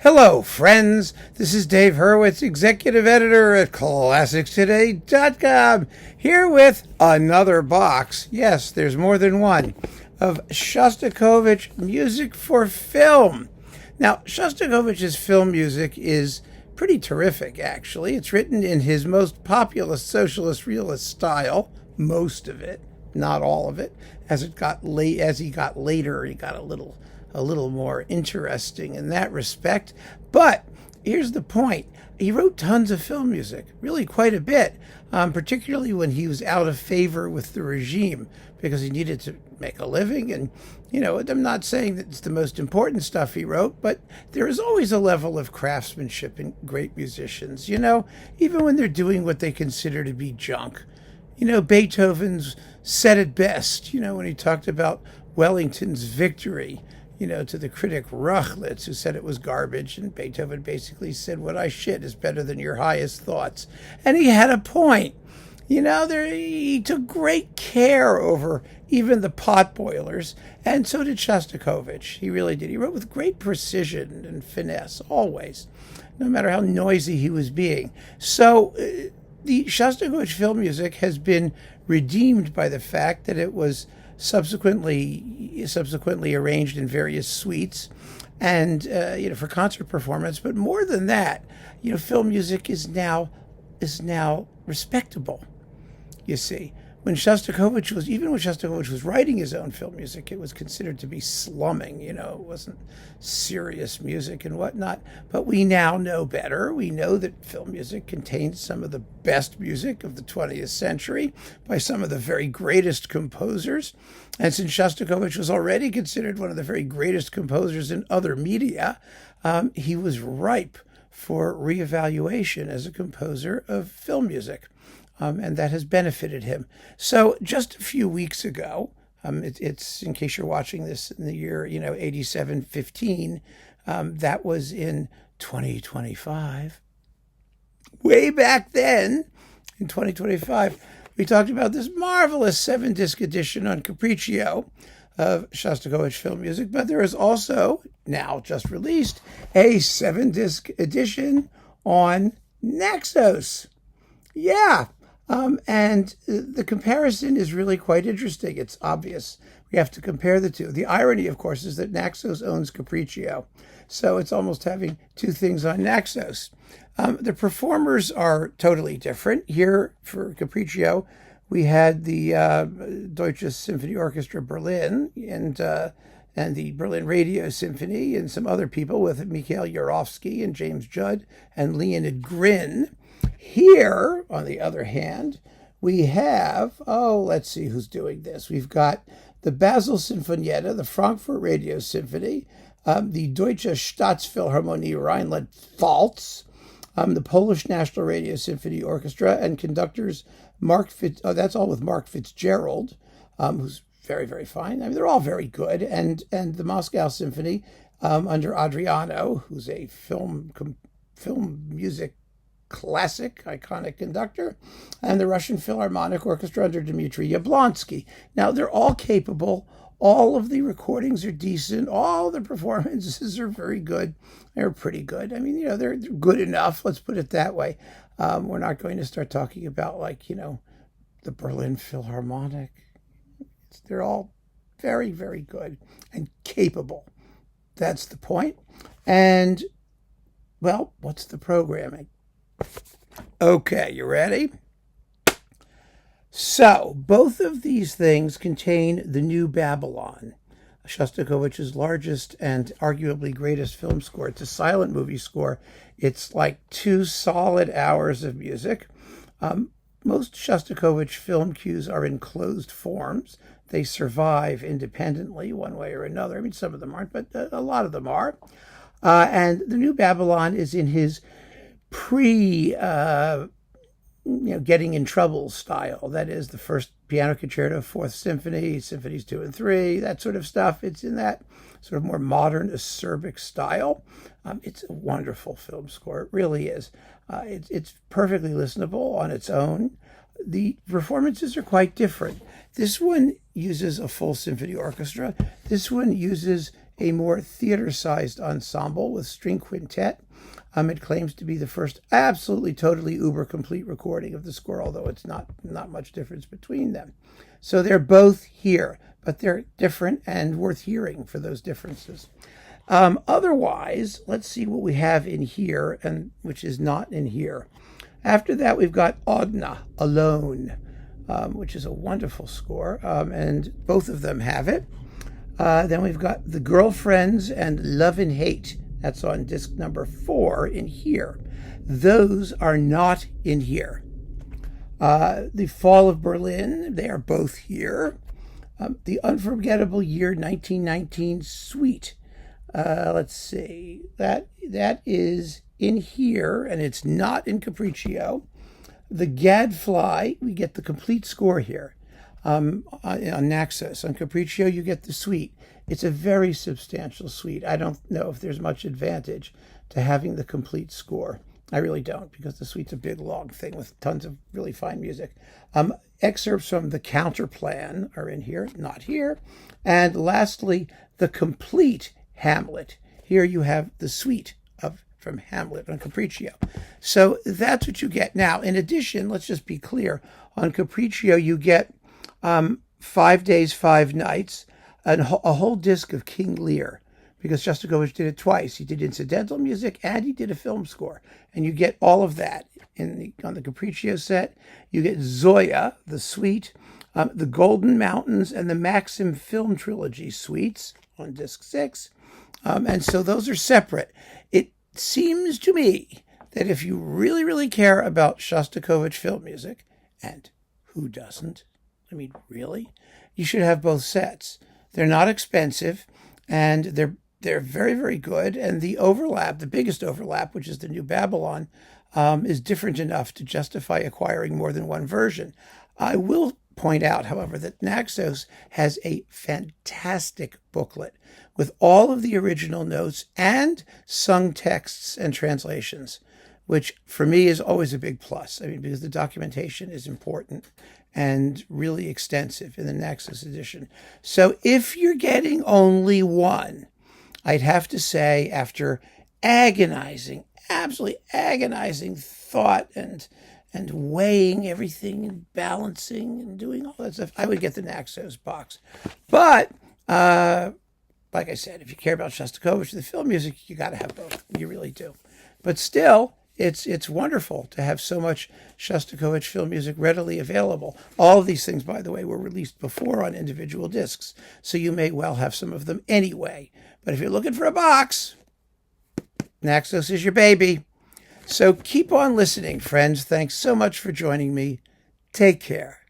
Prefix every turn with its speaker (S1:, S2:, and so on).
S1: Hello, friends. This is Dave Hurwitz, executive editor at ClassicsToday.com, here with another box. Yes, there's more than one, of Shostakovich music for film. Now, Shostakovich's film music is pretty terrific, actually. It's written in his most populist socialist realist style, most of it, not all of it. As he got later, he got a little more interesting in that respect. But here's the point. He wrote tons of film music, really quite a bit, particularly when he was out of favor with the regime because he needed to make a living. And, I'm not saying that it's the most important stuff he wrote, but there is always a level of craftsmanship in great musicians, even when they're doing what they consider to be junk. Beethoven's said it best, when he talked about Wellington's victory, to the critic Rachlitz, who said it was garbage, and Beethoven basically said, "What I shit is better than your highest thoughts." And he had a point. He took great care over even the pot boilers, and so did Shostakovich. He really did. He wrote with great precision and finesse, always, no matter how noisy he was being. So the Shostakovich film music has been redeemed by the fact that it was subsequently arranged in various suites and for concert performance. But more than that, film music is now respectable. You see, when Shostakovich was writing his own film music, it was considered to be slumming. It wasn't serious music and whatnot. But we now know better. We know that film music contains some of the best music of the 20th century by some of the very greatest composers. And since Shostakovich was already considered one of the very greatest composers in other media, he was ripe for reevaluation as a composer of film music. And that has benefited him. So just a few weeks ago, it's in case you're watching this in the year 8715, that was in 2025. Way back then, in 2025, we talked about this marvelous 7-disc edition on Capriccio of Shostakovich film music, but there is also, now just released, a 7-disc edition on Naxos. Yeah. And the comparison is really quite interesting. It's obvious. We have to compare the two. The irony, of course, is that Naxos owns Capriccio. So it's almost having two things on Naxos. The performers are totally different. Here for Capriccio, we had the Deutsche Symphony Orchestra Berlin and the Berlin Radio Symphony and some other people with Mikhail Yurovsky and James Judd and Leonid Grin. Here, on the other hand, we have, let's see who's doing this. We've got the Basel Sinfonietta, the Frankfurt Radio Symphony, the Deutsche Staatsphilharmonie Rhineland-Pfalz, the Polish National Radio Symphony Orchestra, and conductors that's all with Mark Fitzgerald, who's very, very fine. I mean, they're all very good. And the Moscow Symphony under Adriano, who's a film music classic, iconic conductor, and the Russian Philharmonic Orchestra under Dmitry Yablonsky. Now, they're all capable. All of the recordings are decent. All the performances are very good. They're pretty good. I mean, they're good enough. Let's put it that way. We're not going to start talking about, the Berlin Philharmonic. They're all very, very good and capable. That's the point. And, well, what's the programming? Okay, you ready? So, both of these things contain The New Babylon, Shostakovich's largest and arguably greatest film score. It's a silent movie score. It's like 2 solid hours of music. Most Shostakovich film cues are in closed forms. They survive independently one way or another. I mean, some of them aren't, but a lot of them are. And The New Babylon is in his getting in trouble style. That is the first piano concerto, Fourth Symphony, Symphonies 2 and 3, that sort of stuff. It's in that sort of more modern acerbic style. It's a wonderful film score. It really is. It's perfectly listenable on its own. The performances are quite different. This one uses a full symphony orchestra. This one uses a more theater-sized ensemble with string quintet. It claims to be the first absolutely, totally uber complete recording of the score, although it's not much difference between them. So they're both here, but they're different and worth hearing for those differences. Otherwise, let's see what we have in here, and which is not in here. After that, we've got Ogna, Alone, which is a wonderful score, and both of them have it. Then we've got The Girlfriends and Love and Hate. That's on disc number 4 in here. Those are not in here. The Fall of Berlin, they are both here. The Unforgettable Year 1919 Suite. Let's see. That is in here, and it's not in Capriccio. The Gadfly, we get the complete score here on Naxos. On Capriccio, you get the suite. It's a very substantial suite. I don't know if there's much advantage to having the complete score. I really don't, because the suite's a big, long thing with tons of really fine music. Excerpts from the Counterplan are in here, not here. And lastly, the complete Hamlet. Here you have the suite from Hamlet on Capriccio. So that's what you get. Now, in addition, let's just be clear, on Capriccio you get 5 days, 5 nights, a whole disc of King Lear, because Shostakovich did it twice. He did incidental music and he did a film score. And you get all of that on the Capriccio set. You get Zoya, the suite, the Golden Mountains, and the Maxim Film Trilogy suites on disc 6. And so those are separate. It seems to me that if you really, really care about Shostakovich film music, and who doesn't? I mean, really? You should have both sets. They're not expensive, and they're very, very good. And the overlap, the biggest overlap, which is the New Babylon, is different enough to justify acquiring more than one version. I will point out, however, that Naxos has a fantastic booklet with all of the original notes and sung texts and translations, which for me is always a big plus. I mean, because the documentation is important and really extensive in the Naxos edition. So if you're getting only one, I'd have to say, after absolutely agonizing thought and weighing everything and balancing and doing all that stuff, I would get the Naxos box. But like I said, if you care about Shostakovich, the film music, you got to have both. You really do. But still, it's wonderful to have so much Shostakovich film music readily available. All of these things, by the way, were released before on individual discs, so you may well have some of them anyway. But if you're looking for a box, Naxos is your baby. So keep on listening, friends. Thanks so much for joining me. Take care.